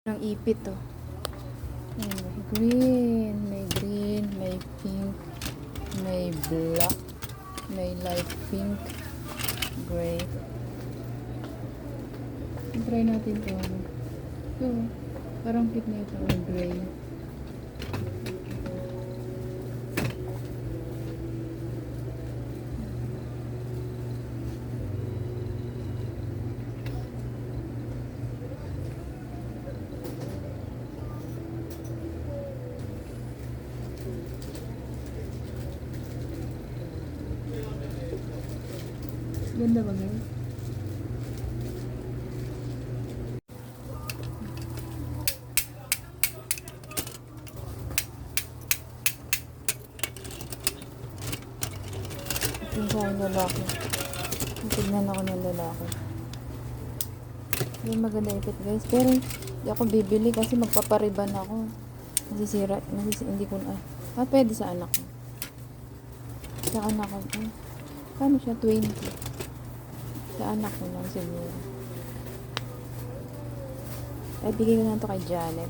Ng ipit oh. Ayan, may green, may pink, may black, may light pink, gray. Try natin ito. Ito, parang cute na ito, gray. Ganda ba guys? Ito yung sa aking lalaki. Tignan ako ng lalaki. Yung maganda ipit guys. Pero hindi ako bibili kasi magpapariban ako. Masisira. Hindi ko na. Pwede sa anak ko. Sa anak ko. Paano siya? 20. Sa anak ko lang siguro. Ay, bigay ko na ito kay Janet.